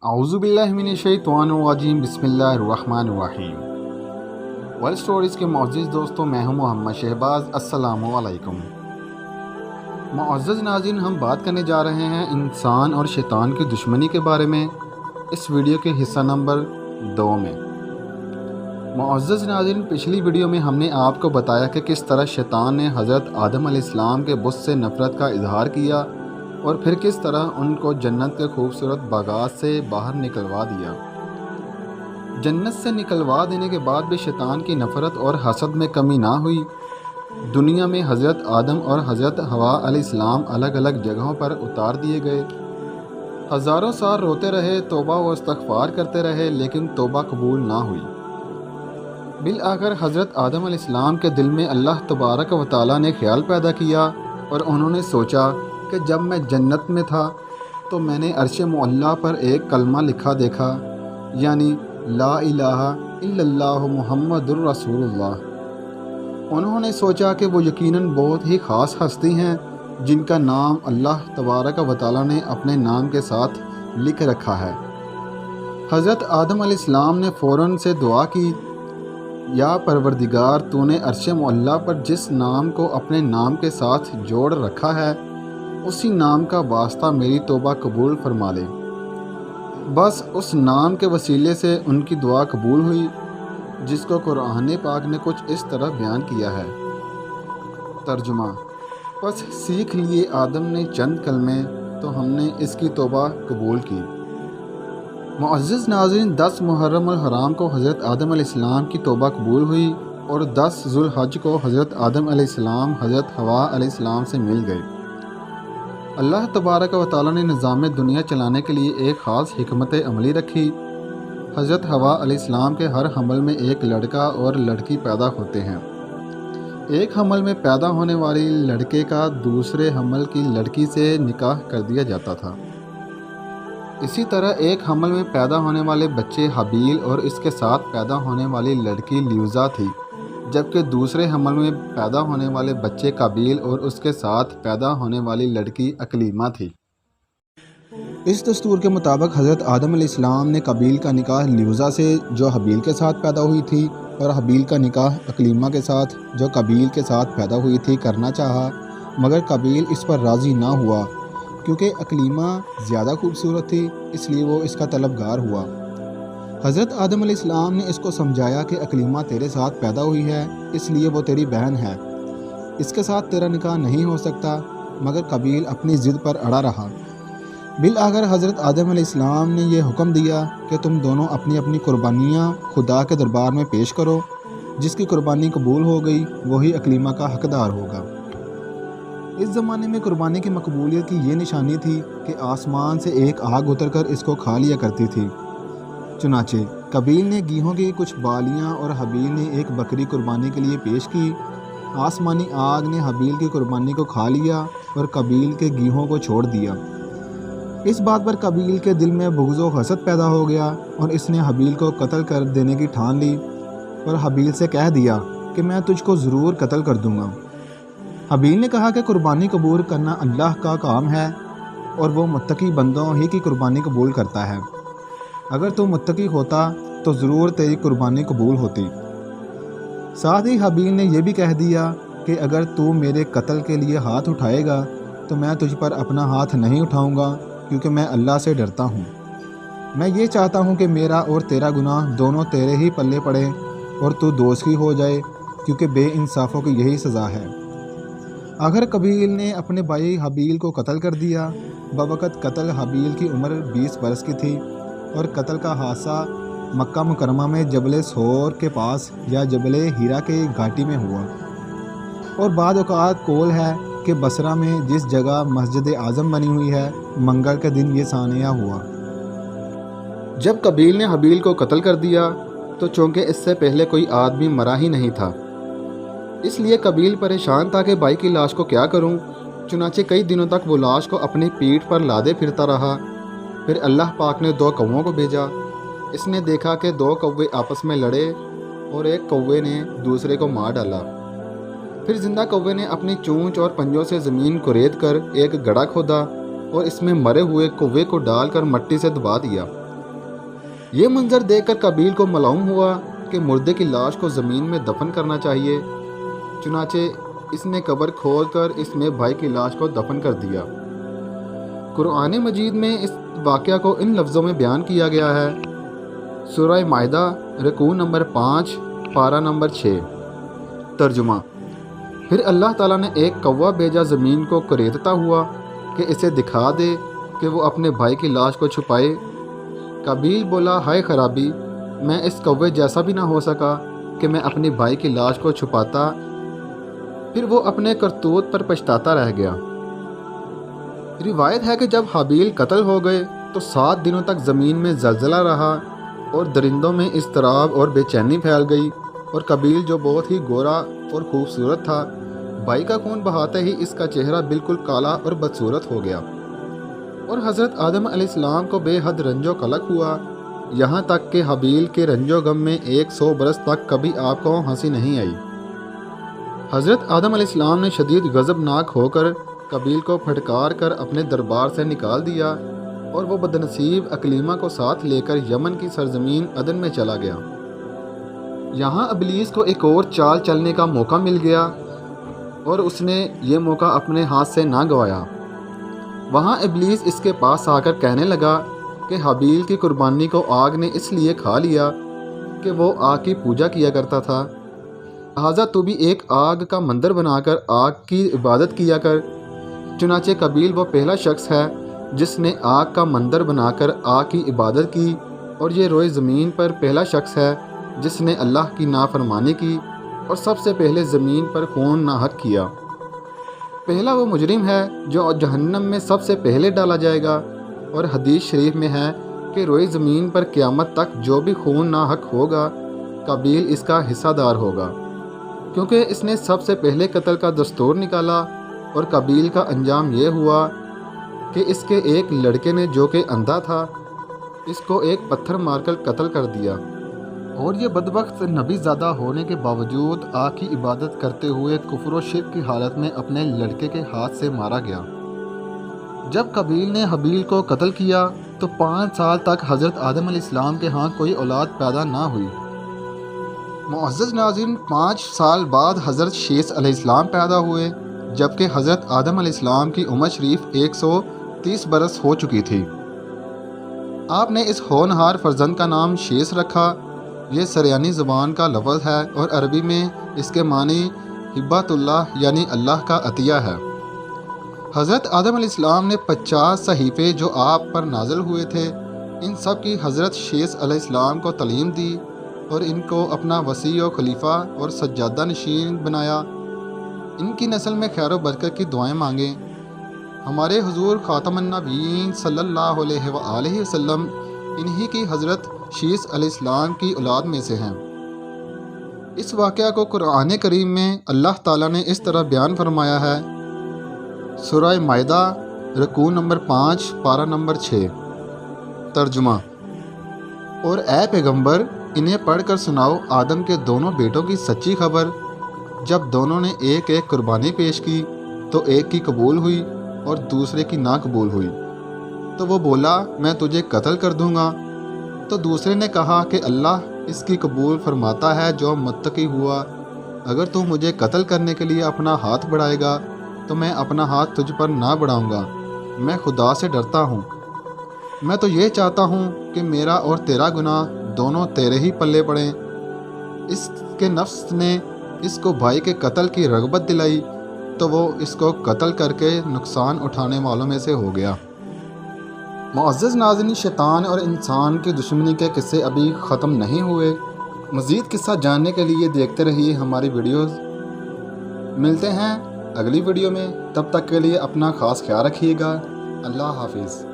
اعوذ باللہ من الشیطان الرجیم بسم اللہ الرحمن الرحیم۔ ورلڈ سٹوریز کے معزز دوستوں، میں ہوں محمد شہباز۔ السلام علیکم۔ معزز ناظرین، ہم بات کرنے جا رہے ہیں انسان اور شیطان کی دشمنی کے بارے میں اس ویڈیو کے حصہ نمبر 2 میں۔ معزز ناظرین، پچھلی ویڈیو میں ہم نے آپ کو بتایا کہ کس طرح شیطان نے حضرت آدم علیہ السلام کے بت سے نفرت کا اظہار کیا اور پھر کس طرح ان کو جنت کے خوبصورت باغات سے باہر نکلوا دیا۔ جنت سے نکلوا دینے کے بعد بھی شیطان کی نفرت اور حسد میں کمی نہ ہوئی۔ دنیا میں حضرت آدم اور حضرت حوا علیہ السلام الگ الگ جگہوں پر اتار دیے گئے۔ ہزاروں سال روتے رہے، توبہ و استغفار کرتے رہے، لیکن توبہ قبول نہ ہوئی۔ بالآخر حضرت آدم علیہ السلام کے دل میں اللہ تبارک و تعالیٰ نے خیال پیدا کیا اور انہوں نے سوچا کہ جب میں جنت میں تھا تو میں نے عرش معلیٰ پر ایک کلمہ لکھا دیکھا، یعنی لا الہ الا اللہ محمد الرسول اللہ۔ انہوں نے سوچا کہ وہ یقیناً بہت ہی خاص ہستی ہیں جن کا نام اللہ تبارک و تعالیٰ نے اپنے نام کے ساتھ لکھ رکھا ہے۔ حضرت آدم علیہ السلام نے فوراً سے دعا کی، یا پروردگار، تو نے عرش معلیٰ پر جس نام کو اپنے نام کے ساتھ جوڑ رکھا ہے اسی نام کا واسطہ میری توبہ قبول فرما لے۔ بس اس نام کے وسیلے سے ان کی دعا قبول ہوئی، جس کو قرآن پاک نے کچھ اس طرح بیان کیا ہے۔ ترجمہ: پس سیکھ لیے آدم نے چند کلمے تو ہم نے اس کی توبہ قبول کی۔ معزز ناظرین، 10 محرم الحرام کو حضرت آدم علیہ السلام کی توبہ قبول ہوئی اور 10 ذوالحج کو حضرت آدم علیہ السلام حضرت حوا علیہ السلام سے مل گئے۔ اللہ تبارک و تعالیٰ نے نظام دنیا چلانے کے لیے ایک خاص حکمت عملی رکھی۔ حضرت حوا علیہ السلام کے ہر حمل میں ایک لڑکا اور لڑکی پیدا ہوتے ہیں۔ ایک حمل میں پیدا ہونے والی لڑکے کا دوسرے حمل کی لڑکی سے نکاح کر دیا جاتا تھا۔ اسی طرح ایک حمل میں پیدا ہونے والے بچے حابیل اور اس کے ساتھ پیدا ہونے والی لڑکی لیوزا تھی، جبکہ دوسرے حمل میں پیدا ہونے والے بچے قابیل اور اس کے ساتھ پیدا ہونے والی لڑکی اکلیمہ تھی۔ اس دستور کے مطابق حضرت آدم علیہ السلام نے قابیل کا نکاح لیوزا سے جو حابیل کے ساتھ پیدا ہوئی تھی اور حابیل کا نکاح اکلیمہ کے ساتھ جو قابیل کے ساتھ پیدا ہوئی تھی کرنا چاہا، مگر قابیل اس پر راضی نہ ہوا کیونکہ اکلیمہ زیادہ خوبصورت تھی، اس لیے وہ اس کا طلبگار ہوا۔ حضرت آدم علیہ السلام نے اس کو سمجھایا کہ اکلیمہ تیرے ساتھ پیدا ہوئی ہے، اس لیے وہ تیری بہن ہے، اس کے ساتھ تیرا نکاح نہیں ہو سکتا، مگر قابیل اپنی ضد پر اڑا رہا۔ بالآخر حضرت آدم علیہ السلام نے یہ حکم دیا کہ تم دونوں اپنی اپنی قربانیاں خدا کے دربار میں پیش کرو، جس کی قربانی قبول ہو گئی وہی اکلیمہ کا حقدار ہوگا۔ اس زمانے میں قربانی کی مقبولیت کی یہ نشانی تھی کہ آسمان سے ایک آگ اتر کر اس کو کھا لیا کرتی تھی۔ چنانچہ قابیل نے گیہوں کی کچھ بالیاں اور حابیل نے ایک بکری قربانی کے لیے پیش کی۔ آسمانی آگ نے حابیل کی قربانی کو کھا لیا اور قابیل کے گیہوں کو چھوڑ دیا۔ اس بات پر قابیل کے دل میں بغض و حسد پیدا ہو گیا اور اس نے حابیل کو قتل کر دینے کی ٹھان لی اور حابیل سے کہہ دیا کہ میں تجھ کو ضرور قتل کر دوں گا۔ حابیل نے کہا کہ قربانی قبول کرنا اللہ کا کام ہے اور وہ متقی بندوں ہی کی قربانی قبول کرتا ہے۔ اگر تو متقی ہوتا تو ضرور تیری قربانی قبول ہوتی۔ ساتھ ہی حابیل نے یہ بھی کہہ دیا کہ اگر تو میرے قتل کے لیے ہاتھ اٹھائے گا تو میں تجھ پر اپنا ہاتھ نہیں اٹھاؤں گا، کیونکہ میں اللہ سے ڈرتا ہوں۔ میں یہ چاہتا ہوں کہ میرا اور تیرا گناہ دونوں تیرے ہی پلے پڑے اور تو دوزخی ہو جائے، کیونکہ بے انصافوں کی یہی سزا ہے۔ آخر قابیل نے اپنے بھائی حابیل کو قتل کر دیا۔ بوقت قتل حابیل کی عمر 20 برس کی تھی اور قتل کا حادثہ مکہ مکرمہ میں جبل سور کے پاس یا جبل ہیرا کے گھاٹی میں ہوا، اور بعض اوقات قول ہے کہ بصرہ میں جس جگہ مسجد اعظم بنی ہوئی ہے، منگل کے دن یہ سانحہ ہوا۔ جب قابیل نے حابیل کو قتل کر دیا تو چونکہ اس سے پہلے کوئی آدمی مرا ہی نہیں تھا، اس لیے قابیل پریشان تھا کہ بھائی کی لاش کو کیا کروں۔ چنانچہ کئی دنوں تک وہ لاش کو اپنی پیٹھ پر لادے پھرتا رہا۔ پھر اللہ پاک نے 2 کووں کو بھیجا۔ اس نے دیکھا کہ 2 کوے آپس میں لڑے اور ایک کوے نے دوسرے کو مار ڈالا۔ پھر زندہ کوے نے اپنی چونچ اور پنجوں سے زمین کو رید کر ایک گڑھا کھودا اور اس میں مرے ہوئے کوے کو ڈال کر مٹی سے دبا دیا۔ یہ منظر دیکھ کر قابیل کو معلوم ہوا کہ مردے کی لاش کو زمین میں دفن کرنا چاہیے، چنانچہ اس نے قبر کھود کر اس میں بھائی کی لاش کو دفن کر دیا۔ قرآن مجید میں اس واقعہ کو ان لفظوں میں بیان کیا گیا ہے، سورہ مائدہ رکوع نمبر 5 پارہ نمبر 6۔ ترجمہ: پھر اللہ تعالیٰ نے ایک کوا بھیجا زمین کو کریدتا ہوا کہ اسے دکھا دے کہ وہ اپنے بھائی کی لاش کو چھپائے۔ قابیل بولا، ہائے خرابی، میں اس کوے جیسا بھی نہ ہو سکا کہ میں اپنی بھائی کی لاش کو چھپاتا۔ پھر وہ اپنے کرتوت پر پچھتاتا رہ گیا۔ روایت ہے کہ جب حابیل قتل ہو گئے تو 7 دنوں تک زمین میں زلزلہ رہا اور درندوں میں اضطراب اور بے چینی پھیل گئی، اور قابیل جو بہت ہی گورا اور خوبصورت تھا، بھائی کا خون بہاتے ہی اس کا چہرہ بالکل کالا اور بدصورت ہو گیا، اور حضرت آدم علیہ السلام کو بے حد رنج و قلق ہوا، یہاں تک کہ حابیل کے رنج و غم میں 100 برس تک کبھی آپ کو ہنسی نہیں آئی۔ حضرت آدم علیہ السلام نے شدید غضبناک ہو کر قابیل کو پھٹکار کر اپنے دربار سے نکال دیا، اور وہ بدنصیب اکلیمہ کو ساتھ لے کر یمن کی سرزمین عدن میں چلا گیا۔ یہاں ابلیس کو ایک اور چال چلنے کا موقع مل گیا، اور اس نے یہ موقع اپنے ہاتھ سے نہ گوایا۔ وہاں ابلیس اس کے پاس آ کر کہنے لگا کہ حابیل کی قربانی کو آگ نے اس لیے کھا لیا کہ وہ آگ کی پوجا کیا کرتا تھا، لہٰذا تو بھی ایک آگ کا مندر بنا کر آگ کی عبادت کیا کر۔ چنانچہ قابیل وہ پہلا شخص ہے جس نے آگ کا مندر بنا کر آگ کی عبادت کی، اور یہ روئے زمین پر پہلا شخص ہے جس نے اللہ کی نافرمانی کی اور سب سے پہلے زمین پر خون ناحق کیا۔ پہلا وہ مجرم ہے جو جہنم میں سب سے پہلے ڈالا جائے گا، اور حدیث شریف میں ہے کہ روئے زمین پر قیامت تک جو بھی خون ناحق ہوگا، قابیل اس کا حصہ دار ہوگا، کیونکہ اس نے سب سے پہلے قتل کا دستور نکالا۔ اور قابیل کا انجام یہ ہوا کہ اس کے ایک لڑکے نے جو کہ اندھا تھا، اس کو ایک پتھر مار کر قتل کر دیا، اور یہ بدبخت نبی زادہ ہونے کے باوجود آگ کی عبادت کرتے ہوئے کفر و شرک کی حالت میں اپنے لڑکے کے ہاتھ سے مارا گیا۔ جب قابیل نے حابیل کو قتل کیا تو 5 سال تک حضرت آدم علیہ السلام کے ہاں کوئی اولاد پیدا نہ ہوئی۔ معزز ناظرین، 5 سال بعد حضرت شیث علیہ السلام پیدا ہوئے، جبکہ حضرت آدم علیہ السلام کی عمر شریف 130 برس ہو چکی تھی۔ آپ نے اس ہونہار فرزند کا نام شیث رکھا۔ یہ سریانی زبان کا لفظ ہے اور عربی میں اس کے معنی ہبۃ اللہ یعنی اللہ کا عطیہ ہے۔ حضرت آدم علیہ السلام نے 50 صحیفے جو آپ پر نازل ہوئے تھے، ان سب کی حضرت شیث علیہ السلام کو تعلیم دی اور ان کو اپنا وصی و خلیفہ اور سجادہ نشین بنایا۔ ان کی نسل میں خیر و برکت کی دعائیں مانگیں۔ ہمارے حضور خاتم النبیین صلی اللہ علیہ وآلہ وسلم انہی کی حضرت شیث علیہ السلام کی اولاد میں سے ہیں۔ اس واقعہ کو قرآن کریم میں اللہ تعالیٰ نے اس طرح بیان فرمایا ہے، سورہ مائدہ رکوع نمبر 5 پارہ نمبر 6۔ ترجمہ: اور اے پیغمبر، انہیں پڑھ کر سناؤ آدم کے دونوں بیٹوں کی سچی خبر۔ جب دونوں نے ایک ایک قربانی پیش کی تو ایک کی قبول ہوئی اور دوسرے کی نہ قبول ہوئی، تو وہ بولا میں تجھے قتل کر دوں گا، تو دوسرے نے کہا کہ اللہ اس کی قبول فرماتا ہے جو متقی ہوا، اگر تو مجھے قتل کرنے کے لیے اپنا ہاتھ بڑھائے گا تو میں اپنا ہاتھ تجھ پر نہ بڑھاؤں گا، میں خدا سے ڈرتا ہوں، میں تو یہ چاہتا ہوں کہ میرا اور تیرا گناہ دونوں تیرے ہی پلے پڑیں۔ اس کے نفس نے اس کو بھائی کے قتل کی رغبت دلائی تو وہ اس کو قتل کر کے نقصان اٹھانے والوں میں سے ہو گیا۔ معزز ناظرین، شیطان اور انسان کی دشمنی کے قصے ابھی ختم نہیں ہوئے۔ مزید قصہ جاننے کے لیے دیکھتے رہیے ہماری ویڈیوز۔ ملتے ہیں اگلی ویڈیو میں، تب تک کے لیے اپنا خاص خیال رکھیے گا۔ اللہ حافظ۔